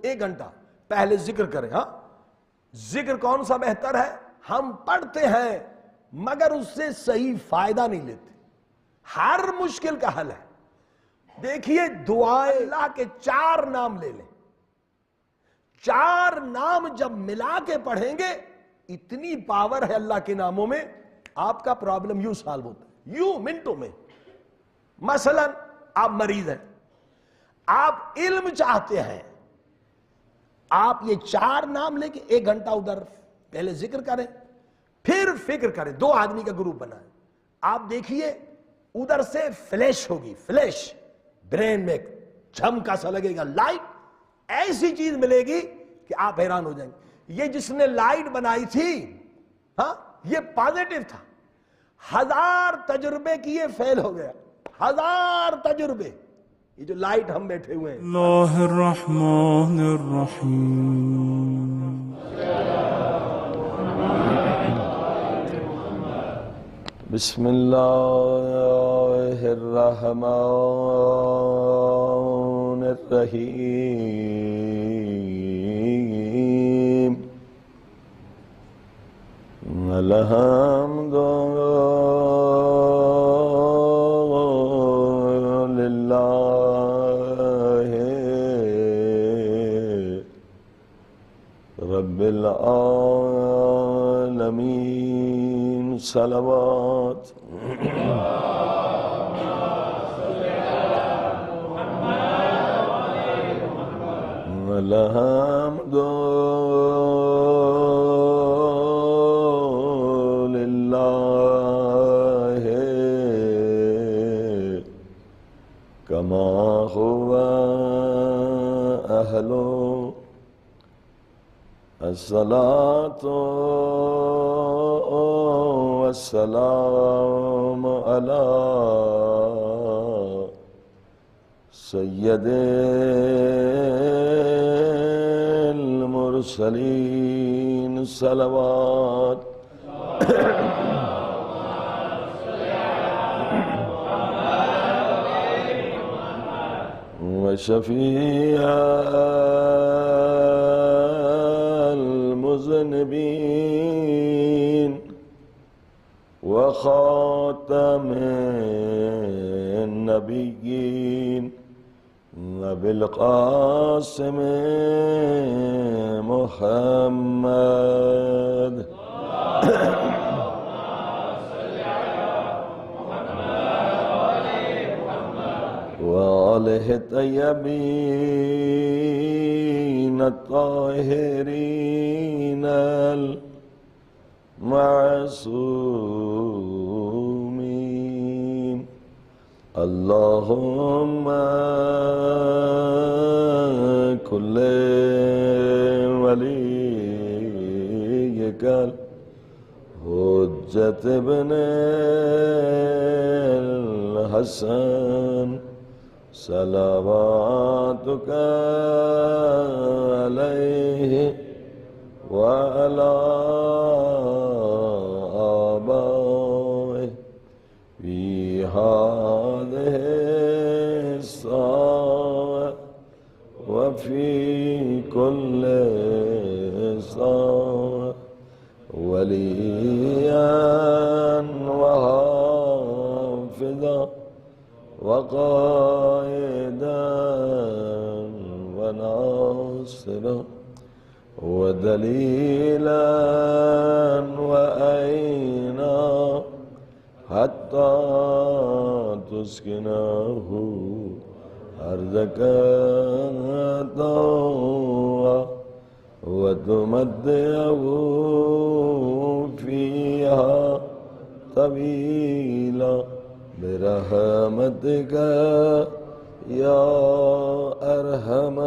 1 گھنٹہ پہلے ذکر کریں. ہاں ذکر کون سا بہتر ہے؟ ہم پڑھتے ہیں مگر اس سے صحیح فائدہ نہیں لیتے. ہر مشکل کا حل ہے. دیکھیے دعائیں اللہ کے 4 نام لے لیں. 4 نام جب ملا کے پڑھیں گے اتنی پاور ہے اللہ کے ناموں میں، آپ کا پرابلم یوں سالو ہوتا ہے، یوں منٹوں میں. مثلا آپ مریض ہیں، آپ علم چاہتے ہیں، آپ یہ 4 نام لے کے 1 گھنٹہ ادھر پہلے ذکر کریں، پھر فکر کریں. 2 آدمی کا گروپ بنائیں. آپ دیکھیے ادھر سے فلیش ہوگی، فلیش برین میں جھمکا سا لگے گا، لائٹ ایسی چیز ملے گی کہ آپ حیران ہو جائیں گے. یہ جس نے لائٹ بنائی تھی ہاں یہ پازیٹو تھا، 1000 تجربے کیے فیل ہو گیا، 1000 تجربے. یہ جو لائٹ ہم بیٹھے ہوئے ہیں. اللہ الرحمن الرحیم. بسم اللہ الرحمن الرحیم. الحمد للہ رب العالمین. صلوات الحمد للہ کما ہوا اہلو الصلاۃ والسلام علی سید المرسلین. صلوات وشفیع المذنبین وخاتم النبیین وبالقاسم محمد وآلہ الطیبین الطاہرین المعصومین. اللہم کل ولیک الحجت ابن الحسن صلواتک علیہ وعلی آبائہ فی هذه الساعة وفي كل ساعة وليا وحافظا وقائدا وناصرا ودليلا وأعينا حتى تسكنه أرضك طوعا وتمتعه فيها طويلا برحمتك يا أرحم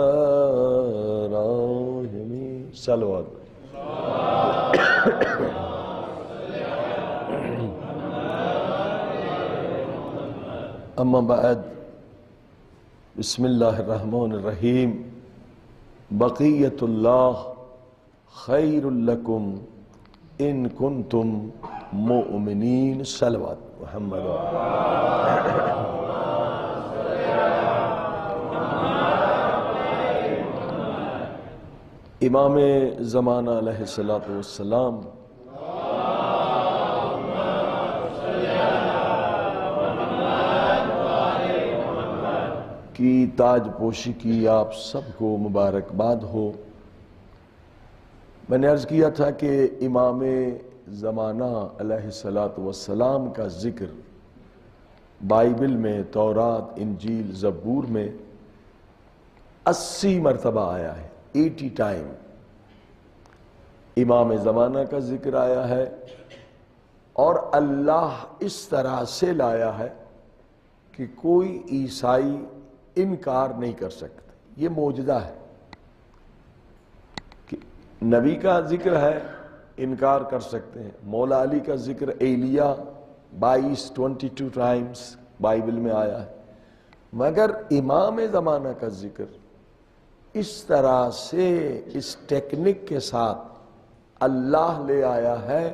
الراحمين. صلوات. اما بعد بسم اللہ الرحمن الرحیم. بقیت اللہ خیر لکم ان کنتم مؤمنین. صلوات محمد. امام زمانہ علیہ الصلوۃ والسلام کی تاج پوشی کی آپ سب کو مبارکباد ہو۔ میں نے عرض کیا تھا کہ امام زمانہ علیہ الصلوۃ والسلام کا ذکر بائبل میں، تورات، انجیل، زبور میں 80 مرتبہ آیا ہے، 80 ٹائم امام زمانہ کا ذکر آیا ہے، اور اللہ اس طرح سے لایا ہے کہ کوئی عیسائی انکار نہیں کر سکتا۔ یہ معجزہ ہے کہ نبی کا ذکر ہے، انکار کر سکتے ہیں۔ مولا علی کا ذکر ایلیاء 22 ٹائمز بائبل میں آیا ہے، مگر امام زمانہ کا ذکر اس طرح سے، اس ٹیکنک کے ساتھ اللہ لے آیا ہے،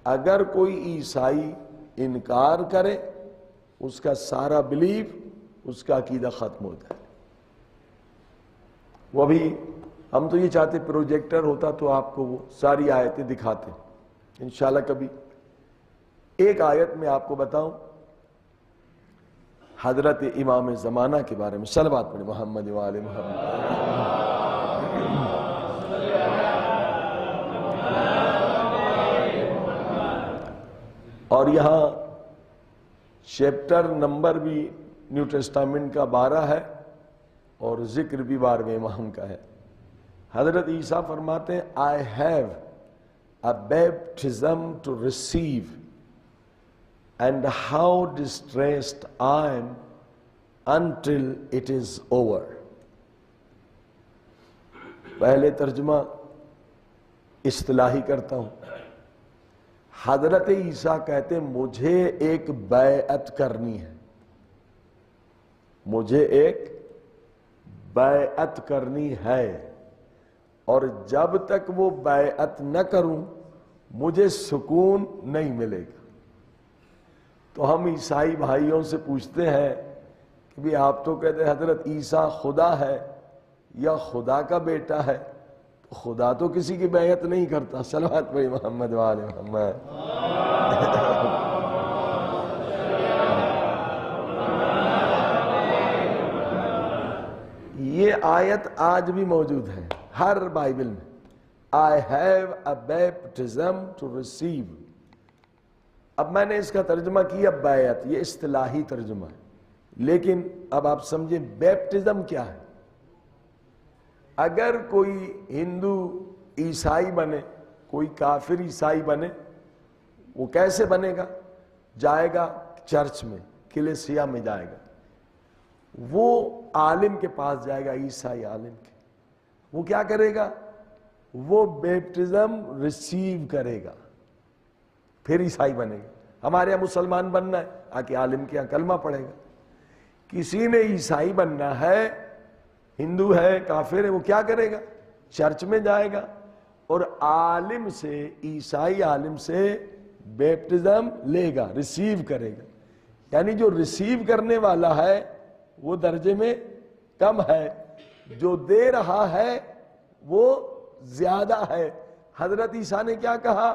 اگر کوئی عیسائی انکار کرے اس کا سارا بلیف، اس کا عقیدہ ختم ہو جائے۔ وہ بھی ہم تو یہ چاہتے پروجیکٹر ہوتا تو آپ کو وہ ساری آیتیں دکھاتے، انشاءاللہ کبھی ایک آیت میں آپ کو بتاؤں حضرت امام زمانہ کے بارے میں۔ صلوات پڑھیں محمد و آل محمد۔ اور یہاں چیپٹر نمبر بھی نیو ٹیسٹامنٹ کا 12 ہے اور ذکر بھی 12ویں امام کا ہے۔ حضرت عیسیٰ فرماتے ہیں I have a baptism to receive and how distressed I am until it is over۔ پہلے ترجمہ اصطلاحی کرتا ہوں۔ حضرت عیسیٰ کہتے ہیں مجھے ایک بیعت کرنی ہے، مجھے ایک بیعت کرنی ہے، اور جب تک وہ بیعت نہ کروں مجھے سکون نہیں ملے گا۔ تو ہم عیسائی بھائیوں سے پوچھتے ہیں کہ بھی آپ تو کہتے ہیں حضرت عیسیٰ خدا ہے یا خدا کا بیٹا ہے، تو خدا تو کسی کی بیعت نہیں کرتا۔ صلوات پڑھیں محمد و آل محمد۔ یہ آیت آج بھی موجود ہے ہر بائبل میں، I have a baptism to receive۔ اب میں نے اس کا ترجمہ کیا بیعت، یہ اصطلاحی ترجمہ ہے، لیکن اب آپ سمجھیں بیپٹزم کیا ہے۔ اگر کوئی ہندو عیسائی بنے، کوئی کافر عیسائی بنے، وہ کیسے بنے گا؟ جائے گا چرچ میں، کلیسیا میں جائے گا، وہ عالم کے پاس جائے گا، عیسائی عالم کے، وہ کیا کرے گا؟ وہ بیپٹزم ریسیو کرے گا، پھر عیسائی بنے گا۔ ہمارے یہاں مسلمان بننا ہے، آکے عالم کے یہاں کلمہ پڑھے گا۔ کسی نے عیسائی بننا ہے، ہندو ہے، کافر ہے، وہ کیا کرے گا؟ چرچ میں جائے گا اور عالم سے، عیسائی عالم سے بیپٹزم لے گا، ریسیو کرے گا۔ یعنی جو ریسیو کرنے والا ہے وہ درجے میں کم ہے، جو دے رہا ہے وہ زیادہ ہے۔ حضرت عیسیٰ نے کیا کہا؟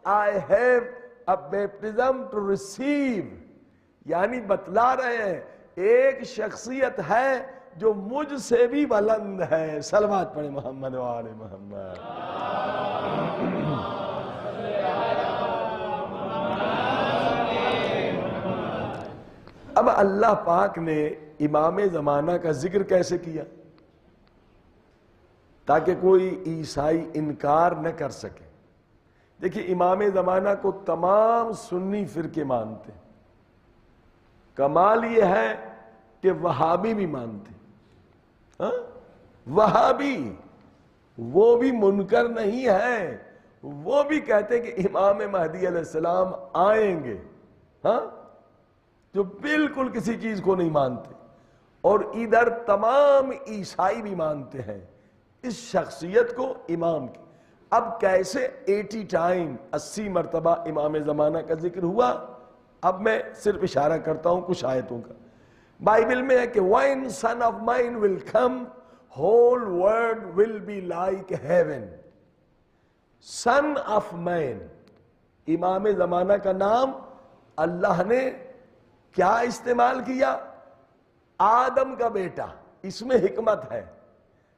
I have a baptism to receive، یعنی بتلا رہے ہیں ایک شخصیت ہے جو مجھ سے بھی بلند ہے۔ صلوات پڑھیں محمد و آل محمد۔ اب اللہ پاک نے امام زمانہ کا ذکر کیسے کیا؟ تاکہ کوئی عیسائی انکار نہ کر سکے۔ دیکھیں امام زمانہ کو تمام سنی فرقے مانتے ہیں، کمال یہ ہے کہ وہابی بھی مانتے ہیں۔ وہابی وہ بھی منکر نہیں ہے، وہ بھی کہتے ہیں کہ امام مہدی علیہ السلام آئیں گے، جو بالکل کسی چیز کو نہیں مانتے۔ اور ادھر تمام عیسائی بھی مانتے ہیں اس شخصیت کو، امام کی۔ اب کیسے 80 ٹائم 80 مرتبہ امام زمانہ کا ذکر ہوا؟ اب میں صرف اشارہ کرتا ہوں کچھ آیتوں کا۔ بائبل میں ہے کہ وَإِن son of mine will come whole world will be like heaven. Son of man, امام زمانہ کا نام اللہ نے کیا استعمال کیا؟ آدم کا بیٹا. اس میں حکمت ہے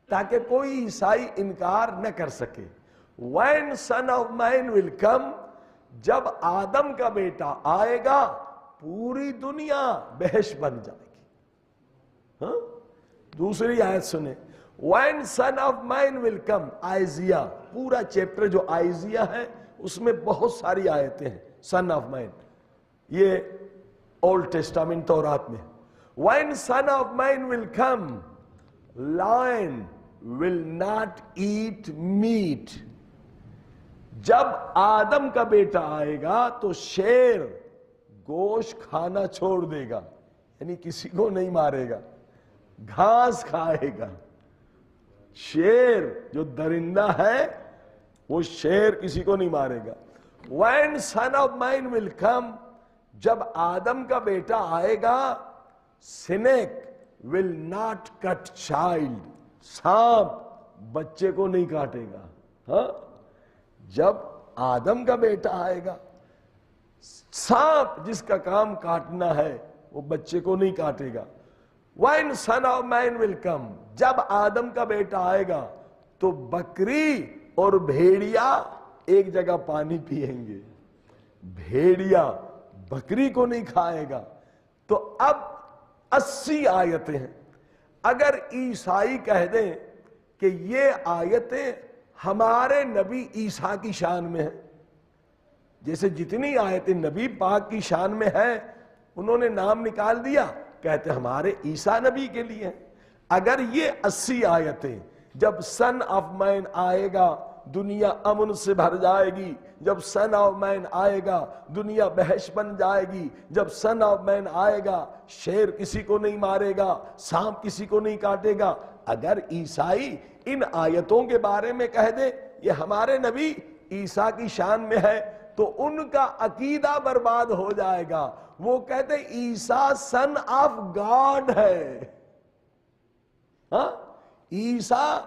تاکہ کوئی عیسائی انکار نہ کر سکے. When son of man will come, جب آدم کا بیٹا آئے گا پوری دنیا بہشت بن جائے گی. ہاں دوسری آیت سنیں. When son of man will come, آئزیہ پورا چیپٹر جو آئزیہ ہے اس میں بہت ساری آیتیں ہیں. son of man یہ اولڈ ٹیسٹامنٹ تورات میں. When son of man will come, lion will not eat meat. جب آدم کا بیٹا آئے گا تو شیر گوشت کھانا چھوڑ دے گا, یعنی کسی کو نہیں مارے گا, گھاس کھائے گا. شیر جو درندہ ہے وہ شیر کسی کو نہیں مارے گا. When son of man will come, جب آدم کا بیٹا آئے گا, snake will not cut child. سانپ بچے کو نہیں کاٹے گا. ہاں جب آدم کا بیٹا آئے گا, سانپ جس کا کام کاٹنا ہے وہ بچے کو نہیں کاٹے گا. When son of man will come, جب آدم کا بیٹا آئے گا تو بکری اور بھیڑیا ایک جگہ پانی پیئیں گے. بھیڑیا بکری کو نہیں کھائے گا. تو اب 80 آیتیں ہیں. اگر عیسائی کہہ دیں کہ یہ آیتیں ہمارے نبی عیسیٰ کی شان میں ہیں, جیسے جتنی آیتیں نبی پاک کی شان میں ہیں انہوں نے نام نکال دیا, کہتے ہمارے عیسیٰ نبی کے لیے ہیں. اگر یہ 80 آیتیں جب سن آف مین آئے گا دنیا امن سے بھر جائے گی, جب سن آف مین آئے گا دنیا بہشت بن جائے گی, جب سن آف مین آئے گا شیر کسی کو نہیں مارے گا, سانپ کسی کو نہیں کاٹے گا, اگر عیسائی ان آیتوں کے بارے میں کہہ دے یہ ہمارے نبی عیسیٰ کی شان میں ہے تو ان کا عقیدہ برباد ہو جائے گا. وہ کہتے عیسیٰ سن آف گاڈ ہے. ہاں عیسیٰ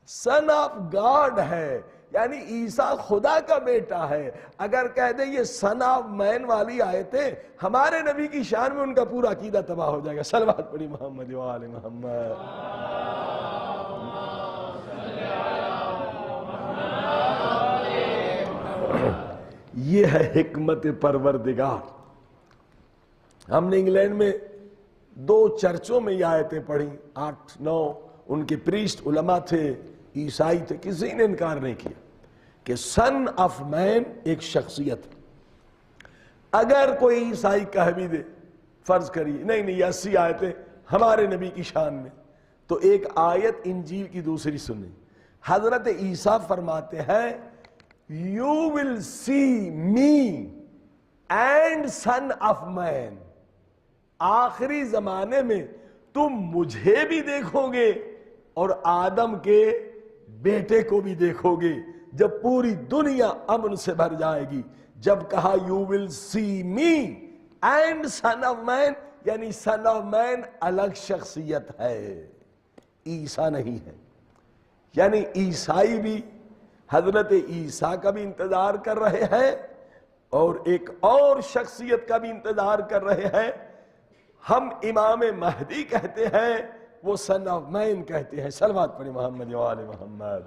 سن آف گاڈ ہے, یعنی عیسیٰ خدا کا بیٹا ہے. اگر کہہ دے یہ سن آف مین والی آیتیں ہمارے نبی کی شان میں, ان کا پورا عقیدہ تباہ ہو جائے گا. صلوات پڑھی محمد و آل محمد. یہ ہے حکمت پروردگار. ہم نے انگلینڈ میں 2 چرچوں میں یہ آیتیں پڑھی, 8-9 ان کے پریسٹ علماء تھے, عیسائی تھے, کسی نے انکار نہیں کیا کہ سن آف مین ایک شخصیت. اگر کوئی عیسائی کہہ بھی دے, فرض کریے نہیں یہ 80 آیتیں ہمارے نبی کی شان میں, تو ایک آیت انجیل کی دوسری سنیں. حضرت عیسیٰ فرماتے ہیں You will see me and son of man. آخری زمانے میں تم مجھے بھی دیکھو گے اور آدم کے بیٹے کو بھی دیکھو گے جب پوری دنیا امن سے بھر جائے گی. جب کہا you will see me and son of man, یعنی son of man الگ شخصیت ہے, عیسیٰ نہیں ہے. یعنی عیسائی بھی حضرت عیسیٰ کا بھی انتظار کر رہے ہیں اور ایک اور شخصیت کا بھی انتظار کر رہے ہیں. ہم امام مہدی کہتے ہیں, وہ سن آف مین کہتے ہیں. صلوات پڑھی محمد و آل محمد.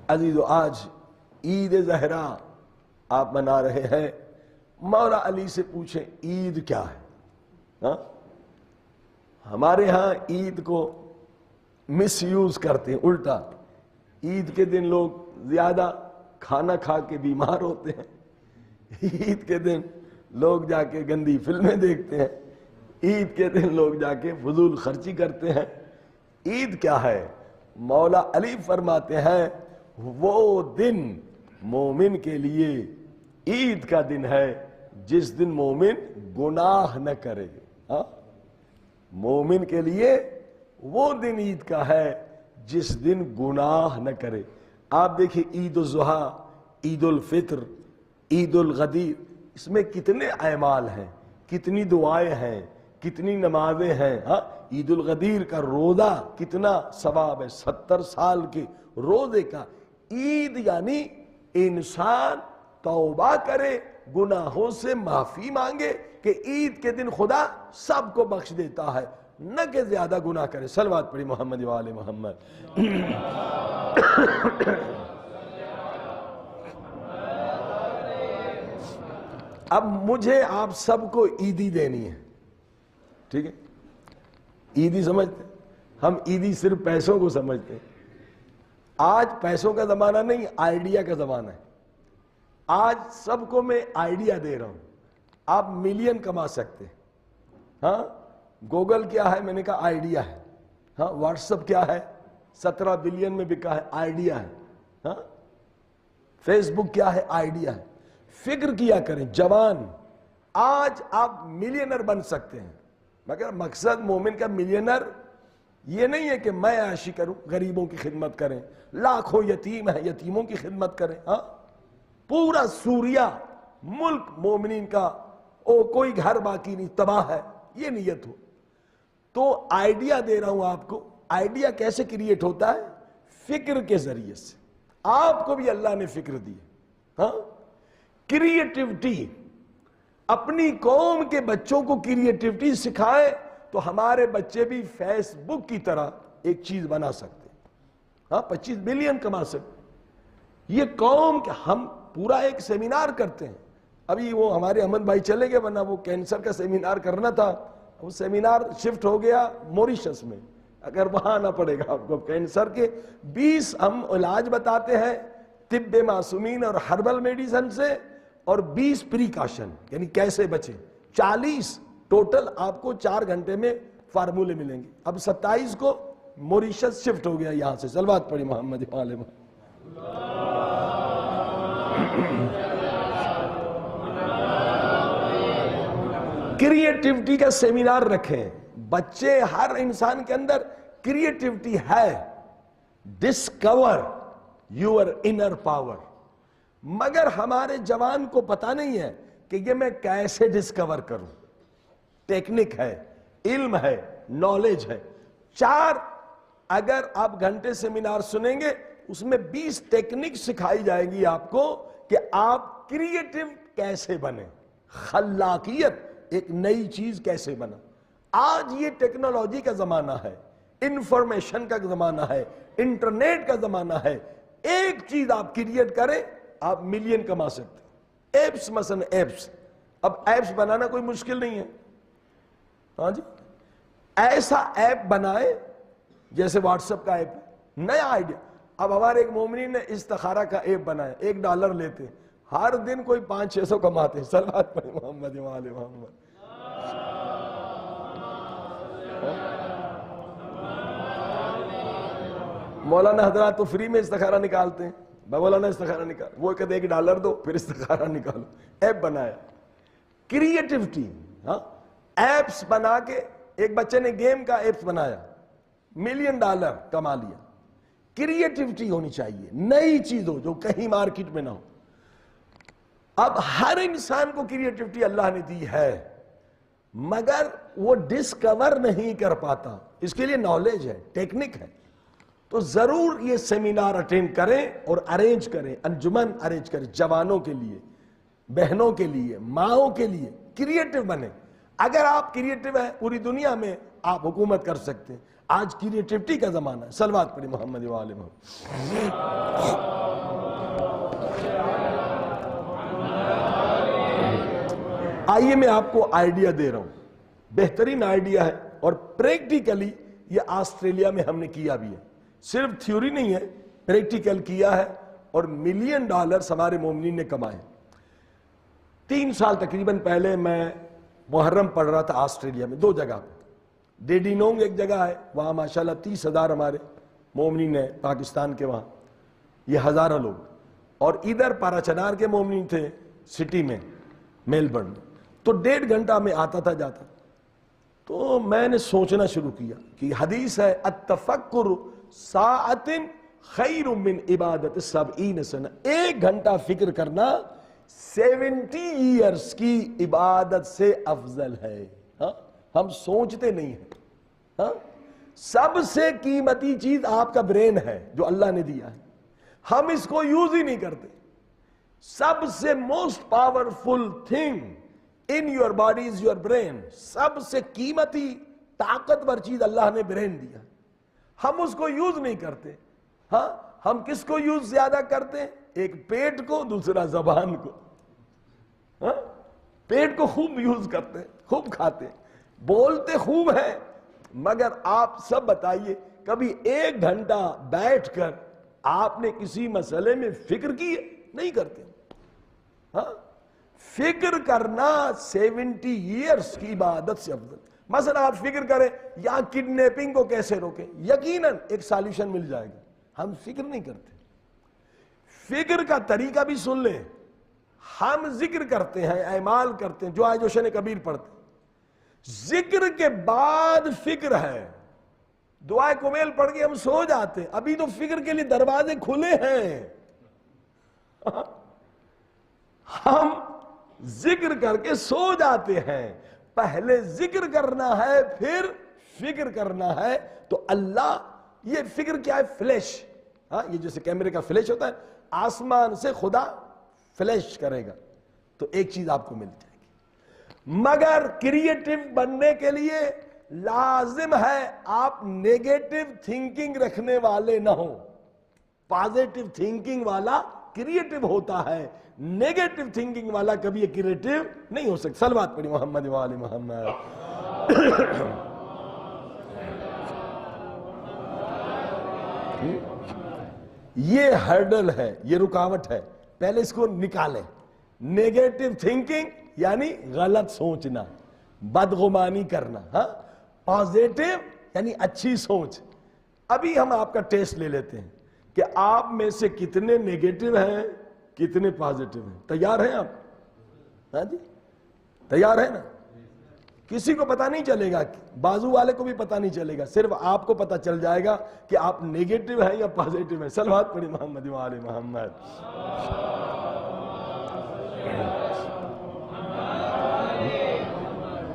عزیزو آج عید زہرا آپ منا رہے ہیں. مولا علی سے پوچھیں عید کیا ہے؟ ہاں ہمارے ہاں عید کو مس یوز کرتے ہیں, الٹا. عید کے دن لوگ زیادہ کھانا کھا کے بیمار ہوتے ہیں, عید کے دن لوگ جا کے گندی فلمیں دیکھتے ہیں, عید کے دن لوگ جا کے فضول خرچی کرتے ہیں. عید کیا ہے؟ مولا علی فرماتے ہیں وہ دن مومن کے لیے عید کا دن ہے جس دن مومن گناہ نہ کرے. ہاں مومن کے لیے وہ دن عید کا ہے جس دن گناہ نہ کرے. آپ دیکھیں عید الضحیٰ, عید الفطر, عید الغدیر, اس میں کتنے اعمال ہیں، کتنی دعائیں ہیں، کتنی نمازیں ہیں. ہاں عید الغدیر کا روزہ کتنا ثواب ہے، 70 سال کے روزے کا. عید یعنی انسان توبہ کرے، گناہوں سے معافی مانگے کہ عید کے دن خدا سب کو بخش دیتا ہے، نہ کہ زیادہ گناہ کرے. صلوات پڑھی محمد و آل محمد. اب مجھے آپ سب کو عیدی دینی ہے، ٹھیک ہے؟ عیدی سمجھتے ہیں ہم، عیدی صرف پیسوں کو سمجھتے ہیں. آج پیسوں کا زمانہ نہیں، آئیڈیا کا زمانہ ہے. آج سب کو میں آئیڈیا دے رہا ہوں، آپ ملین کما سکتے ہیں. ہاں گوگل کیا ہے؟ میں نے کہا آئیڈیا ہے. ہاں واٹس ایپ کیا ہے؟ 17 بلین میں بکا ہے، آئیڈیا ہے. ہاں فیس بک کیا ہے؟ آئیڈیا ہے. فکر کیا کریں جوان، آج آپ ملینر بن سکتے ہیں. مگر مقصد مومن کا ملینر یہ نہیں ہے کہ میں عیاشی کروں، غریبوں کی خدمت کریں، لاکھوں یتیم ہیں یتیموں کی خدمت کریں. ہاں پورا سوریہ ملک مومنین کا، کوئی گھر باقی نہیں، تباہ ہے، یہ نیت ہو. تو آئیڈیا دے رہا ہوں آپ کو. آئیڈیا کیسے کریٹ ہوتا ہے؟ فکر کے ذریعے سے. آپ کو بھی اللہ نے فکر دی. ہاں کریٹیوٹی، اپنی قوم کے بچوں کو کریٹیوٹی سکھائے تو ہمارے بچے بھی فیس بک کی طرح ایک چیز بنا سکتے. ہاں 25 بلین کما سکتے. یہ قوم کہ ہم پورا ایک سیمینار کرتے ہیں. ابھی وہ ہمارے احمد بھائی چلے گئے، ورنہ وہ کینسر کا سیمینار کرنا تھا. وہ سیمینار شفٹ ہو گیا موریشس میں. اگر وہاں آنا پڑے گا آپ کو. کینسر کے 20 ہم علاج بتاتے ہیں طب معصومین اور ہربل میڈیسن سے، اور 20 پریکاشن یعنی کیسے بچیں. 40 ٹوٹل آپ کو 4 گھنٹے میں فارمولے ملیں گے. اب 27 کو موریشس شفٹ ہو گیا یہاں سے. صلوات پڑھی محمد و آل محمد. کریٹیوٹی کا سیمینار رکھیں. بچے، ہر انسان کے اندر کریٹیوٹی ہے. Discover your inner power. مگر ہمارے جوان کو پتا نہیں ہے کہ یہ میں کیسے ڈسکور کروں. ٹیکنک ہے، علم ہے، نالج ہے. 4 اگر آپ گھنٹے سیمینار سنیں گے اس میں 20 ٹیکنک سکھائی جائے گی آپ کو کہ آپ کریٹیو کیسے بنیں، خلاقیت ایک نئی چیز کیسے بنا. آج یہ ٹیکنالوجی کا زمانہ ہے، انفارمیشن کا زمانہ ہے، انٹرنیٹ کا زمانہ ہے. ایک چیز آپ کریٹ کریں آپ ملین کما سکتے. ایپس مثلا ایپس، اب ایپس بنانا کوئی مشکل نہیں ہے. ہاں جی ایسا ایپ بنائے جیسے واٹس ایپ کا ایپ ہے، نیا آئیڈیا. اب ہمارے ایک مومنین نے استخارہ کا ایپ بنایا، $1 لیتے، ہر دن کوئی 500-600 کماتے ہیں. صلوات پڑھیں محمد و آل محمد. مولانا حضرات تو فری میں استخارہ نکالتے ہیں. مولانا استخارہ نکال، وہ کہتے ہیں $1 دو پھر استخارہ نکالو. ایپ بنایا، کریٹیوٹی. ہاں ایپس بنا کے، ایک بچے نے گیم کا ایپس بنایا، $1 ملین کما لیا. کریٹیوٹی ہونی چاہیے، نئی چیز ہو جو کہیں مارکیٹ میں نہ ہو. اب ہر انسان کو کریٹیوٹی اللہ نے دی ہے مگر وہ ڈسکور نہیں کر پاتا. اس کے لیے نالج ہے، ٹیکنک ہے. تو ضرور یہ سیمینار اٹینڈ کریں اور ارینج کریں، انجمن ارینج کریں جوانوں کے لیے، بہنوں کے لیے، ماؤں کے لیے. کریٹیو بنیں. اگر آپ کریٹیو ہیں پوری دنیا میں آپ حکومت کر سکتے ہیں. آج کریٹیوٹی کا زمانہ ہے. صلوات پڑھی محمد و آل محمد. آئیے میں آپ کو آئیڈیا دے رہا ہوں، بہترین آئیڈیا ہے اور پریکٹیکلی یہ آسٹریلیا میں ہم نے کیا بھی ہے. صرف تھیوری نہیں ہے، پریکٹیکل کیا ہے اور $1 ملین ہمارے مومنین نے کمائے. 3 سال تقریباً پہلے میں محرم پڑھ رہا تھا آسٹریلیا میں 2 جگہ پہ. ڈیڈینونگ ایک جگہ ہے، وہاں ماشاءاللہ 30,000 ہمارے مومنین ہیں پاکستان کے، وہاں یہ ہزارہ لوگ. اور ادھر پاراچنار کے مومنین تھے سٹی میں، میلبرن. تو 1.5 گھنٹہ میں آتا تھا جاتا. تو میں نے سوچنا شروع کیا کہ حدیث ہے التفکر ساعت خیر من عبادت 70 سنہ. 1 گھنٹہ فکر کرنا 70 ایئرس کی عبادت سے افضل ہے. ہاں ہم سوچتے نہیں ہیں. ہاں سب سے قیمتی چیز آپ کا برین ہے جو اللہ نے دیا ہے, ہم اس کو یوز ہی نہیں کرتے. سب سے most powerful thing in your body is your brain. سب سے قیمتی طاقتور چیز اللہ نے برین دیا, ہم اس کو یوز نہیں کرتے. ہاں ہم کس کو یوز زیادہ کرتے ہیں؟ ایک پیٹ کو, دوسرا زبان کو. ہاں پیٹ کو خوب یوز کرتے ہیں, خوب کھاتے ہیں, بولتے خوب ہیں, مگر آپ سب بتائیے کبھی 1 گھنٹہ بیٹھ کر آپ نے کسی مسئلے میں فکر کی ہے؟ نہیں کرتے. ہاں فکر کرنا 70 ایئرس کی عبادت سے افضل. مثلا آپ فکر کریں یہاں کڈنیپنگ کو کیسے روکیں, یقیناً ایک سالوشن مل جائے گا. ہم فکر نہیں کرتے. فکر کا طریقہ بھی سن لیں. ہم ذکر کرتے ہیں, اعمال کرتے ہیں, جو آج جوشن کبیر پڑھتے ہیں, ذکر کے بعد فکر ہے. دعائے کمیل پڑھ کے ہم سو جاتے ہیں, ابھی تو فکر کے لیے دروازے کھلے ہیں. ہم ذکر کر کے سو جاتے ہیں. پہلے ذکر کرنا ہے پھر فکر کرنا ہے. تو اللہ, یہ فکر کیا ہے؟ فلیش. ہاں یہ جیسے کیمرے کا فلیش ہوتا ہے, آسمان سے خدا فلیش کرے گا تو ایک چیز آپ کو مل جائے گی. مگر کریٹو بننے کے لیے لازم ہے آپ نیگیٹو تھنکنگ رکھنے والے نہ ہوں. پازیٹو تھنکنگ والا کریٹو ہوتا ہے, نیگیٹو تھنکنگ والا کبھی کریٹو نہیں ہو سکتا. صلوات پڑھی محمد و آل محمد. یہ ہرڈل ہے, یہ رکاوٹ ہے, پہلے اس کو نکالیں. نیگیٹو تھنکنگ یعنی غلط سوچنا, بدگمانی کرنا. ہاں پازیٹو یعنی اچھی سوچ. ابھی ہم آپ کا ٹیسٹ لے لیتے ہیں کہ آپ میں سے کتنے نیگیٹو ہیں, کتنے پازیٹو ہیں. تیار ہیں آپ؟ ہاں جی تیار ہے نا؟ کسی کو پتا نہیں چلے گا, بازو والے کو بھی پتا نہیں چلے گا, صرف آپ کو پتا چل جائے گا کہ آپ نیگیٹو ہیں یا پازیٹو ہیں. صلوات پڑھی محمد و آل محمد.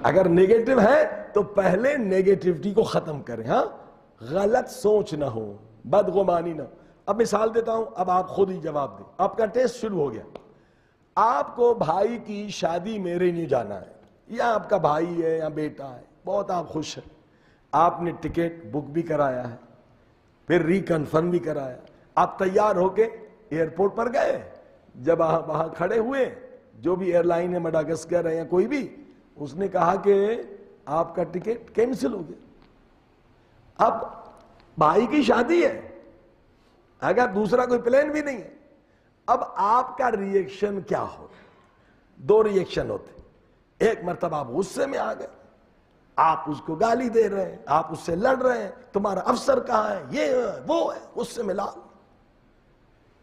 اگر نیگیٹو ہے تو پہلے نیگیٹیوٹی کو ختم کریں. ہاں غلط سوچ نہ ہو, بدگمانی نہ ہو. اب مثال دیتا ہوں, اب آپ خود ہی جواب دیں. آپ کا ٹیسٹ شروع ہو گیا. آپ کو بھائی کی شادی میں رینیو جانا ہے, یا آپ کا بھائی ہے یا بیٹا ہے, بہت آپ خوش ہیں, آپ نے ٹکٹ بک بھی کرایا ہے, پھر ری کنفرم بھی کرایا. آپ تیار ہو کے ایئرپورٹ پر گئے. جب وہاں کھڑے ہوئے, جو بھی ایئر لائن ہے, مڈاگسکر ہے یا کوئی بھی, اس نے کہا کہ آپ کا ٹکٹ کینسل ہو گیا. اب بھائی کی شادی ہے, اگر دوسرا کوئی پلان بھی نہیں ہے, اب آپ کا ری ایکشن کیا ہو؟ 2 ری ایکشن ہوتے. ایک مرتبہ آپ غصے میں آ گئے, آپ اس کو گالی دے رہے ہیں, آپ اس سے لڑ رہے ہیں, تمہارا افسر کہاں ہے, یہ ہے وہ ہے, غصے میں لال.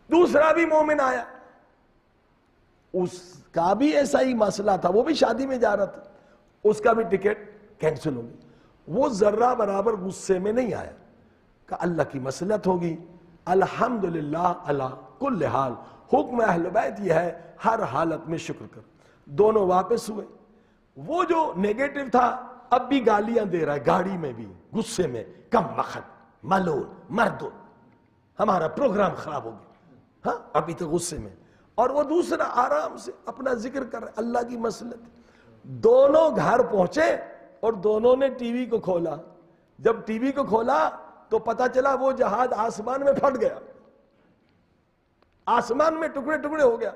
دوسرا بھی مومن آیا, اس کا بھی ایسا ہی مسئلہ تھا, وہ بھی شادی میں جا رہا تھا, اس کا بھی ٹکٹ کینسل ہو گئی. وہ ذرہ برابر غصے میں نہیں آیا, کہ اللہ کی مصلحت ہوگی, الحمدللہ علی کل حال. حکم اہل بیت یہ ہے ہر حالت میں شکر کر. دونوں واپس ہوئے. وہ جو نیگیٹو تھا اب بھی گالیاں دے رہا ہے, گاڑی میں بھی غصے میں, کم وقت, ملول, مردود, ہمارا پروگرام خراب ہو گیا. ہاں ابھی تو غصے میں. اور وہ دوسرا آرام سے اپنا ذکر کر رہا, اللہ کی مصلحت. دونوں گھر پہنچے اور دونوں نے ٹی وی کو کھولا. جب ٹی وی کو کھولا تو پتا چلا وہ جہاز آسمان میں پھٹ گیا, آسمان میں ٹکڑے ٹکڑے ہو گیا.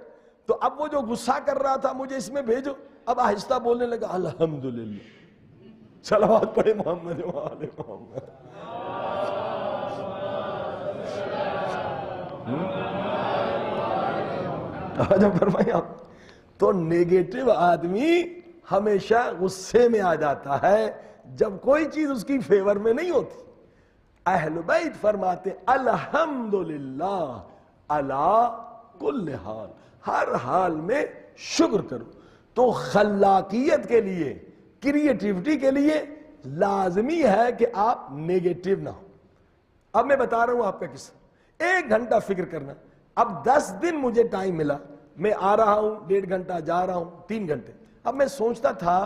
تو اب وہ جو غصہ کر رہا تھا مجھے اس میں بھیجو, اب آہستہ بولنے لگا الحمدللہ. صلوات پڑھے محمد و آل محمد. فرمائیں آپ. تو نیگیٹو آدمی ہمیشہ غصے میں آ جاتا ہے جب کوئی چیز اس کی فیور میں نہیں ہوتی. اہل بیت فرماتے الحمدللہ علی کل حال, ہر حال میں شکر کرو. تو خلاقیت کے لیے, کریٹیوٹی کے لیے لازمی ہے کہ آپ نیگیٹو نہ ہو. اب میں بتا رہا ہوں آپ کا قصہ. 1 گھنٹہ فکر کرنا. اب 10 دن مجھے ٹائم ملا میں آ رہا ہوں 1.5 گھنٹہ، جا رہا ہوں 3 گھنٹے. اب میں سوچتا تھا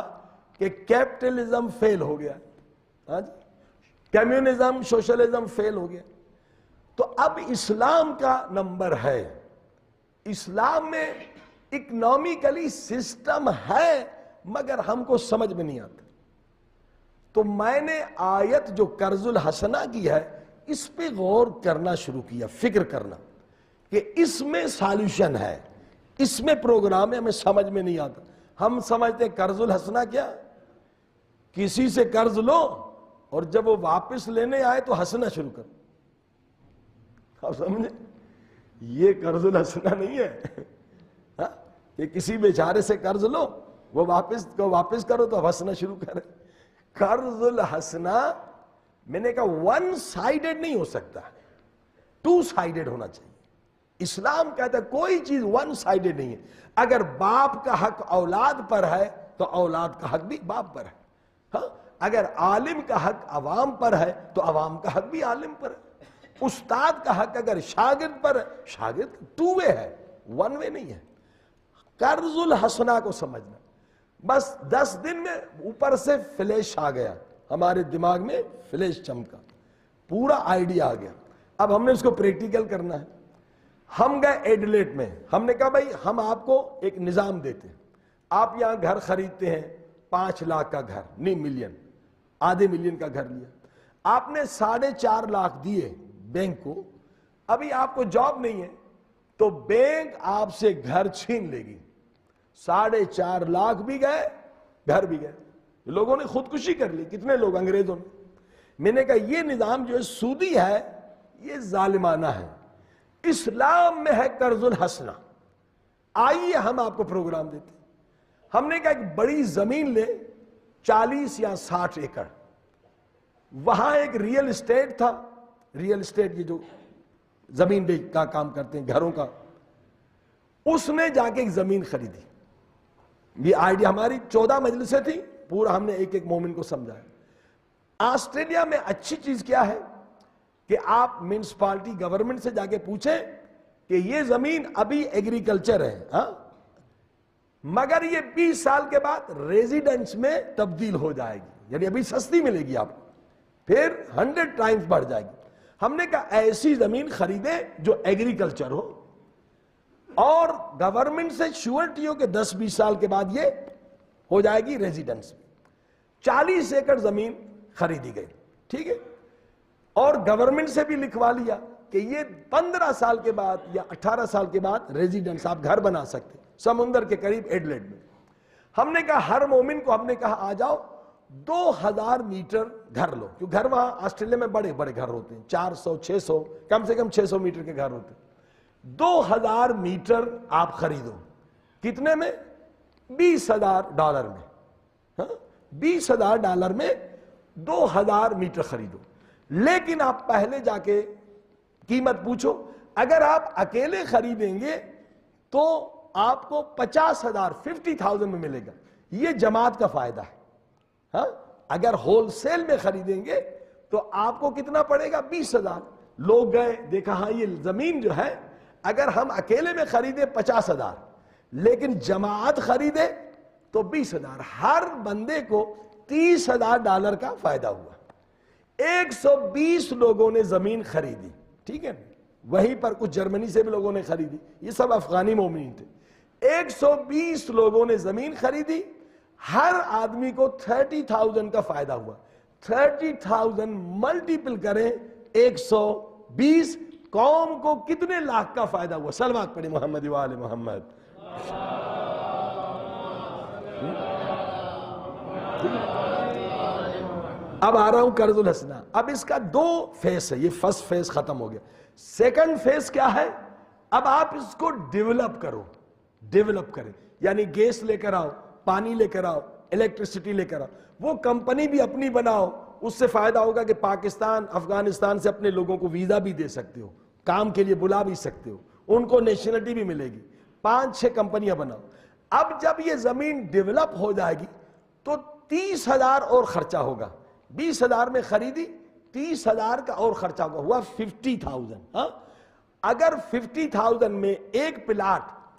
کہ کیپٹلزم فیل ہو گیا، ہاں جی، کمیونزم سوشلزم فیل ہو گیا. تو اب اسلام کا نمبر ہے. اسلام میں اکنامکلی سسٹم ہے مگر ہم کو سمجھ میں نہیں آتا. تو میں نے آیت جو قرض الحسنہ کی ہے اس پہ غور کرنا شروع کیا، فکر کرنا کہ اس میں سالوشن ہے، اس میں پروگرام ہے. ہمیں سمجھ میں نہیں آتا. ہم سمجھتے ہیں قرض الحسنہ کیا، کسی سے قرض لو اور جب وہ واپس لینے آئے تو ہنسنا شروع کرو. آپ سمجھیں، یہ قرض الحسنہ نہیں ہے کہ کسی بیچارے سے قرض لو، وہ واپس کرو تو ہنسنا شروع کرے. قرض الحسنہ میں نے کہا ون سائیڈڈ نہیں ہو سکتا، 2 سائیڈڈ ہونا چاہیے. اسلام کہتا ہے کوئی چیز ون سائیڈڈ نہیں ہے. اگر باپ کا حق اولاد پر ہے تو اولاد کا حق بھی باپ پر ہے. ہاں، اگر عالم کا حق عوام پر ہے تو عوام کا حق بھی عالم پر ہے. استاد کا حق اگر شاگرد پر ہے، شاگرد 2 وے ہے، 1 وے نہیں ہے. قرض الحسنہ کو سمجھنا. بس 10 دن میں اوپر سے فلیش آ گیا، ہمارے دماغ میں فلیش چمکا، پورا آئیڈیا آ گیا. اب ہم نے اس کو پریکٹیکل کرنا ہے. ہم گئے ایڈلیٹ میں، ہم نے کہا بھائی ہم آپ کو ایک نظام دیتے ہیں. آپ یہاں گھر خریدتے ہیں 5 لاکھ کا گھر، نہیں ملین، آدھے ملین کا گھر لیا. آپ نے 4.5 لاکھ دیے بینک کو. ابھی آپ کو جاب نہیں ہے تو بینک آپ سے گھر چھین لے گی. 4.5 لاکھ بھی گئے، گھر بھی گئے. لوگوں نے خودکشی کر لی، کتنے لوگ، انگریزوں نے. میں نے کہا یہ نظام جو ہے سودی ہے، یہ ظالمانہ ہے. اسلام میں ہے قرض الحسنہ. آئیے ہم آپ کو پروگرام دیتے ہیں. ہم نے کہا ایک بڑی زمین لے، 40 یا 60 ایکڑ. وہاں ایک ریئل اسٹیٹ تھا. ریئل اسٹیٹ یہ جو زمین کا کام کرتے ہیں، گھروں کا. اس نے جا کے ایک زمین خریدی. یہ آئیڈیا ہماری 14 مجلسیں تھی، پورا ہم نے ایک ایک مومن کو سمجھایا. آسٹریلیا میں اچھی چیز کیا ہے کہ آپ میونسپالٹی گورنمنٹ سے جا کے پوچھیں کہ یہ زمین ابھی ایگریکلچر ہے، ہاں، مگر یہ 20 سال کے بعد ریزیڈنس میں تبدیل ہو جائے گی، یعنی ابھی سستی ملے گی آپ کو، پھر 100 ٹائمز بڑھ جائے گی. ہم نے کہا ایسی زمین خریدے جو ایگریکلچر ہو اور گورنمنٹ سے شیورٹی ہو کہ 10-20 سال کے بعد یہ ہو جائے گی ریزیڈنس. 40 ایکڑ زمین خریدی گئی، ٹھیک ہے، اور گورنمنٹ سے بھی لکھوا لیا کہ یہ 15 سال کے بعد یا 18 سال کے بعد ریزیڈنس آپ گھر بنا سکتے سمندر کے قریب ایڈلیڈ میں. ہم نے کہا ہر مومن کو ہم نے کہا آ جاؤ 2000 میٹر گھر لو، کیوں گھر وہاں آسٹریلیا میں بڑے بڑے گھر ہوتے ہیں، 400-600 کم سے کم 600 میٹر کے گھر ہوتے ہیں. 2000 میٹر آپ خریدو. کتنے میں؟ $20,000 میں. ہاں، $20,000 میں 2000 میٹر خریدو. لیکن آپ پہلے جا کے قیمت پوچھو. اگر آپ اکیلے خریدیں گے تو آپ کو 50,000 50,000 میں ملے گا. یہ جماعت کا فائدہ ہے. ہاں، اگر ہول سیل میں خریدیں گے تو آپ کو کتنا پڑے گا؟ 20,000. لوگ گئے، دیکھا ہاں یہ زمین جو ہے اگر ہم اکیلے میں خریدے 50,000 لیکن جماعت خریدے تو 20,000. ہر بندے کو $30,000 کا فائدہ ہوا. 120 لوگوں نے زمین خریدی، ٹھیک ہے. وہیں پر کچھ جرمنی سے بھی لوگوں نے خریدی، یہ سب افغانی مومنین تھے. 120 لوگوں نے زمین خریدی، ہر آدمی کو 30,000 کا فائدہ ہوا. 30,000 ملٹیپل کریں 120، قوم کو کتنے لاکھ کا فائدہ ہوا؟ صلوات پڑھیں محمد و آل محمد. اب آ رہا ہوں قرض الحسنہ. اب اس کا 2 فیس ہے. یہ فرسٹ فیس ختم ہو گیا. سیکنڈ فیس کیا ہے؟ اب آپ اس کو ڈیولپ کرو. ڈیولپ کریں یعنی گیس لے کر آؤ، پانی لے کر آؤ، الیکٹریسٹی لے کر آؤ. وہ کمپنی بھی اپنی بناؤ. اس سے فائدہ ہوگا کہ پاکستان افغانستان سے اپنے لوگوں کو ویزا بھی دے سکتے ہو، کام کے لیے بلا بھی سکتے ہو، ان کو نیشنلٹی بھی ملے گی. 5-6 کمپنیاں بناؤ. اب جب یہ زمین ڈیولپ ہو جائے گی تو 30,000 اور خرچہ ہوگا. 20,000 میں خریدی، 30,000 کا اور خرچہ ہوگا، ہوا 50,000. ہاں، اگر 50,000 میں ایک پلاٹ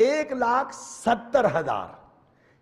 1,70,000,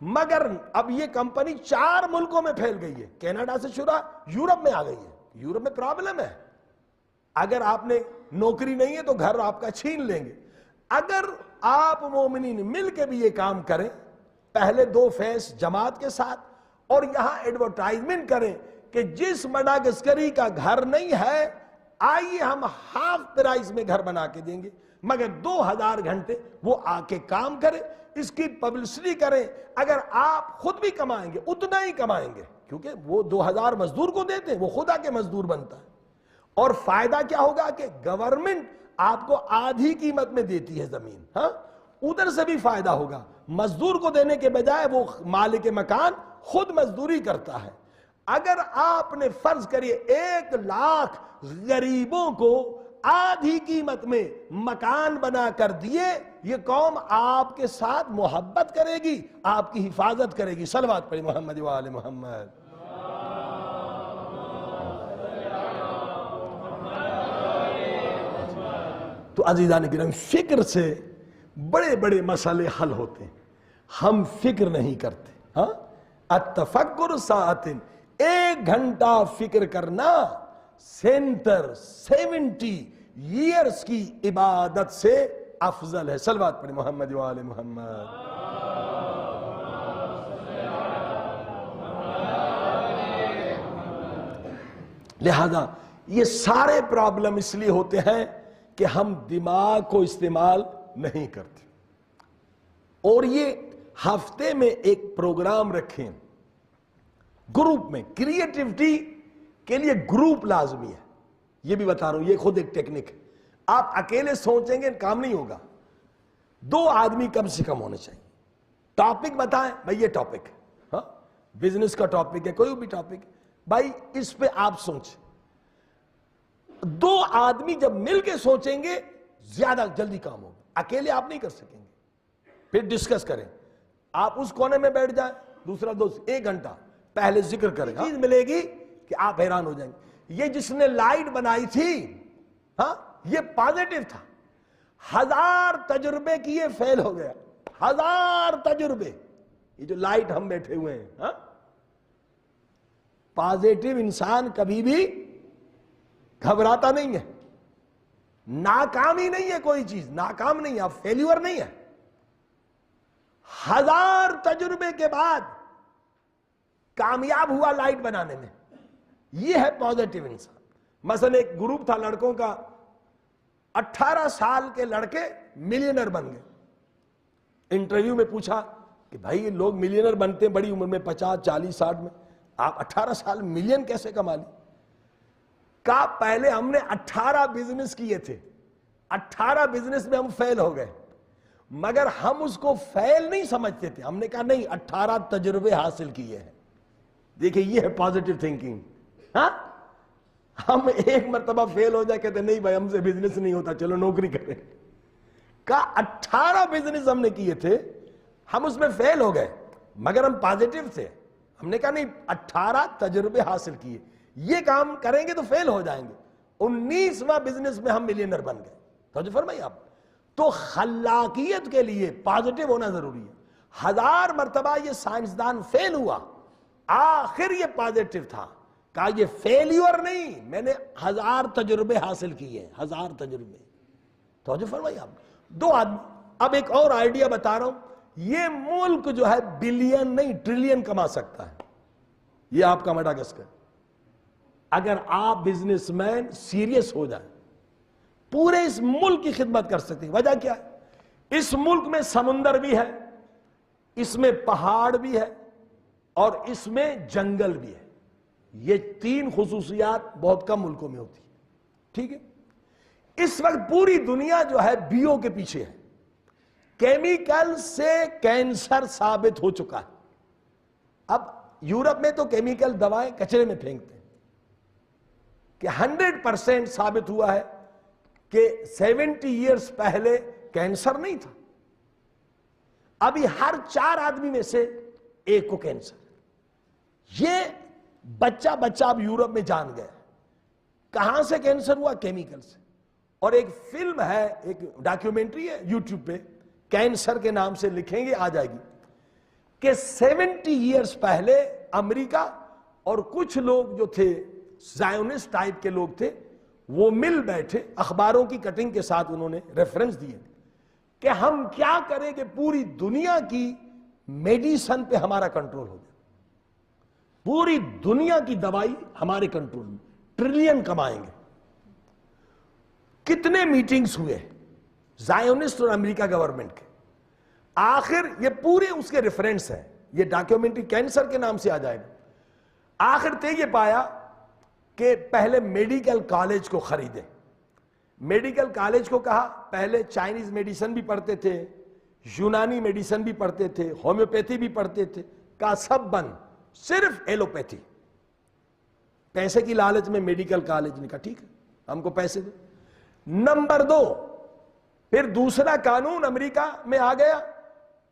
مگر اب یہ کمپنی 4 ملکوں میں پھیل گئی ہے، کینیڈا سے شروع یورپ میں آ گئی ہے۔ یورپ میں پرابلم ہے، اگر آپ نے نوکری نہیں ہے تو گھر آپ کا چھین لیں گے۔ اگر آپ مومنین مل کے بھی یہ کام کریں، پہلے 2 فیس جماعت کے ساتھ، اور یہاں ایڈورٹائزمنٹ کریں کہ جس مڈاگسکری کا گھر نہیں ہے آئیے ہم ہاف پرائز میں گھر بنا کے دیں گے، مگر 2000 گھنٹے وہ آ کے کام کرے، اس کی پبلسٹی کریں۔ اگر آپ خود بھی کمائیں گے اتنا ہی کمائیں گے، کیونکہ وہ 2000 مزدور کو دیتے ہیں، وہ خدا کے مزدور بنتا ہے۔ اور فائدہ کیا ہوگا کہ گورنمنٹ آپ کو آدھی قیمت میں دیتی ہے زمین، ہاں ادھر سے بھی فائدہ ہوگا، مزدور کو دینے کے بجائے وہ مالک مکان خود مزدوری کرتا ہے۔ اگر آپ نے فرض کریے 1 لاکھ غریبوں کو آدھی قیمت میں مکان بنا کر دیے، یہ قوم آپ کے ساتھ محبت کرے گی، آپ کی حفاظت کرے گی۔ صلوات پڑھیں محمد و آل محمد۔ تو عزیزان کرام، فکر سے بڑے بڑے مسئلے حل ہوتے ہیں، ہم فکر نہیں کرتے۔ ہاں التفکر ساعتن، 1 گھنٹہ فکر کرنا 70 ایئرز کی عبادت سے افضل ہے۔ صلوات پڑھیں محمد و آل محمد۔ لہذا یہ سارے پرابلم اس لیے ہوتے ہیں کہ ہم دماغ کو استعمال نہیں کرتے۔ اور یہ ہفتے میں ایک پروگرام رکھیں گروپ میں، کریٹیوٹی کے لیے گروپ لازمی ہے، یہ بھی بتا رہا ہوں، یہ خود ایک ٹیکنک ہے۔ آپ اکیلے سوچیں گے کام نہیں ہوگا، 2 آدمی کم سے کم ہونے چاہیے۔ ٹاپک بتائیں بھائی، یہ ٹاپک ہے، ہاں بزنس کا ٹاپک ہے، کوئی بھی ٹاپک بھائی، اس پہ آپ سوچیں۔ 2 آدمی جب مل کے سوچیں گے زیادہ جلدی کام ہوگا، اکیلے آپ نہیں کر سکیں گے۔ پھر ڈسکس کریں، آپ اس کونے میں بیٹھ جائیں، دوسرا دوست 1 گھنٹہ پہلے ذکر کریں، چیز ملے گی کہ آپ حیران ہو جائیں گے۔ یہ جس نے لائٹ بنائی تھی، ہاں یہ پازیٹیو تھا، 1000 تجربے کیے فیل ہو گیا، 1000 تجربے۔ یہ جو لائٹ ہم بیٹھے ہوئے ہیں، ہاں پازیٹیو انسان کبھی بھی گھبراتا نہیں ہے، ناکامی نہیں ہے، کوئی چیز ناکام نہیں ہے، آپ فیلیور نہیں ہے۔ 1000 تجربے کے بعد کامیاب ہوا لائٹ بنانے میں، یہ ہے پازیٹیو انسان۔ مثلا ایک گروپ تھا لڑکوں کا، 18 سال کے لڑکے ملینر بن گئے۔ انٹرویو میں پوچھا کہ بھائی یہ لوگ ملینر بنتے ہیں بڑی عمر میں، 50 40 60 میں، آپ 18 سال ملین کیسے کما لی؟ کہا پہلے ہم نے 18 بزنس کیے تھے، 18 بزنس میں ہم فیل ہو گئے، مگر ہم اس کو فیل نہیں سمجھتے تھے، ہم نے کہا نہیں 18 تجربے حاصل کیے ہیں۔ دیکھیں یہ ہے پازیٹیو تھنکنگ۔ ہاں ہم 1 مرتبہ فیل ہو جائے کہتے نہیں بھائی ہم سے بزنس نہیں ہوتا، چلو نوکری کریں۔ کہا 18 بزنس ہم نے کیے تھے، ہم اس میں فیل ہو گئے، مگر ہم پازیٹیو تھے، ہم نے کہا نہیں 18 تجربے حاصل کیے، یہ کام کریں گے تو فیل ہو جائیں گے۔ 19واں بزنس میں ہم ملینر بن گئے۔ توجہ فرمائیے آپ، تو خلاقیت کے لیے پازیٹیو ہونا ضروری ہے۔ 1000 مرتبہ یہ سائنسدان فیل ہوا، آخر یہ پازیٹیو تھا، کہا یہ فیلیور نہیں، میں نے 1000 تجربے حاصل کیے، 1000 تجربے۔ توجہ فرمائیے آپ، 2 آدمی۔ اب ایک اور آئیڈیا بتا رہا ہوں، یہ ملک جو ہے بلین نہیں ٹریلین کما سکتا ہے، یہ آپ کا مڈاگسکر۔ اگر آپ بزنس مین سیریس ہو جائیں، پورے اس ملک کی خدمت کر سکتے ہیں۔ وجہ کیا ہے؟ اس ملک میں سمندر بھی ہے، اس میں پہاڑ بھی ہے، اور اس میں جنگل بھی ہے۔ یہ 3 خصوصیات بہت کم ملکوں میں ہوتی ہیں، ٹھیک ہے؟ اس وقت پوری دنیا جو ہے بیو کے پیچھے ہے، کیمیکل سے کینسر ثابت ہو چکا ہے۔ اب یورپ میں تو کیمیکل دوائیں کچرے میں پھینکتے ہیں، کہ 100% ثابت ہوا ہے کہ 70 ایئرز پہلے کینسر نہیں تھا، ابھی ہر 4 آدمی میں سے 1 کو کینسر۔ یہ بچہ اب یورپ میں جان گیا کہاں سے کینسر ہوا؟ کیمیکل سے۔ اور ایک فلم ہے، ایک ڈاکیومنٹری ہے یوٹیوب پہ، کینسر کے نام سے لکھیں گے آ جائے گی۔ کہ 70 ایئرز پہلے امریکہ اور کچھ لوگ جو تھے زائونسٹ ٹائپ کے لوگ تھے وہ مل بیٹھے, اخباروں کی کٹنگ کے ساتھ انہوں نے ریفرنس دیے کہ ہم کیا کریں کہ پوری دنیا کی میڈیسن پہ ہمارا کنٹرول ہو جائے, پوری دنیا کی دوائی ہمارے کنٹرول میں, ٹریلین کمائیں گے. کتنے میٹنگز ہوئے زائونسٹ اور امریکہ گورنمنٹ کے, آخر یہ پورے اس کے ریفرنس ہیں, یہ ڈاکیومنٹری کینسر کے نام سے آ جائے گا. آخر تے یہ پایا کہ پہلے میڈیکل کالج کو خریدیں. میڈیکل کالج کو کہا پہلے چائنیز میڈیسن بھی پڑھتے تھے, یونانی میڈیسن بھی پڑھتے تھے, ہومیوپیتھی بھی پڑھتے تھے, کہا سب بند, صرف ایلوپیتھی. پیسے کی لالچ میں میڈیکل کالج نے کہا ٹھیک ہے ہم کو پیسے دو. نمبر 2, پھر دوسرا قانون امریکہ میں آ گیا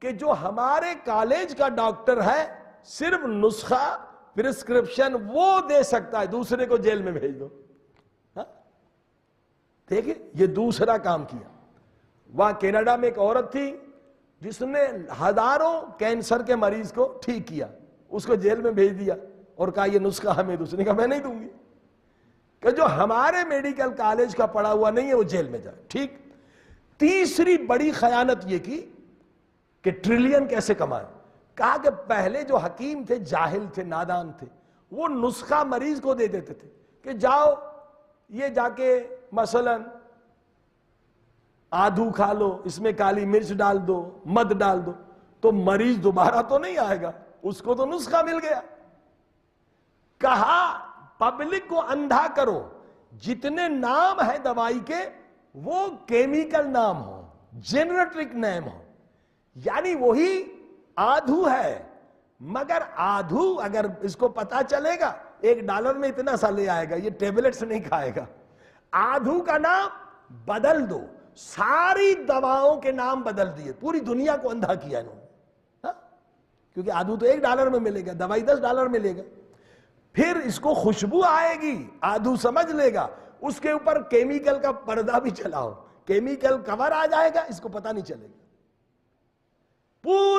کہ جو ہمارے کالج کا ڈاکٹر ہے صرف نسخہ پرسکرپشن وہ دے سکتا ہے, دوسرے کو جیل میں بھیج دو. دیکھیں یہ دوسرا کام کیا. وہاں کینیڈا میں ایک عورت تھی جس نے ہزاروں کینسر کے مریض کو ٹھیک کیا, اس کو جیل میں بھیج دیا اور کہا یہ نسخہ ہمیں, دوسرے کا میں نہیں دوں گی, کہ جو ہمارے میڈیکل کالج کا پڑھا ہوا نہیں ہے وہ جیل میں جائے. ٹھیک. تیسری بڑی خیانت یہ کی کہ ٹریلین کیسے کمائے. کہا کہ پہلے جو حکیم تھے جاہل تھے, نادان تھے, وہ نسخہ مریض کو دے دیتے تھے کہ جاؤ یہ جا کے مثلا آدھو کھا لو, اس میں کالی مرچ ڈال دو, مد ڈال دو, تو مریض دوبارہ تو نہیں آئے گا, اس کو تو نسخہ مل گیا. کہا پبلک کو اندھا کرو, جتنے نام ہیں دوائی کے وہ کیمیکل نام ہو, جنریٹک نام ہو, یعنی وہی آدھو ہے, مگر آدھو اگر اس کو پتا چلے گا $1 میں اتنا سا لے آئے گا, یہ ٹیبلٹس نہیں کھائے گا. آدھو کا نام بدل دو, ساری دواؤں کے نام بدل دیے, پوری دنیا کو اندھا کیا انہوں نے, کیونکہ آدھو تو $1 میں ملے گا, دوائی $10 ملے گا. پھر اس کو خوشبو آئے گی, آدھو سمجھ لے گا, اس کے اوپر کیمیکل کا پردہ بھی چلاؤ, کیمیکل کور آ جائے گا, اس کو پتا نہیں چلے گا. پوری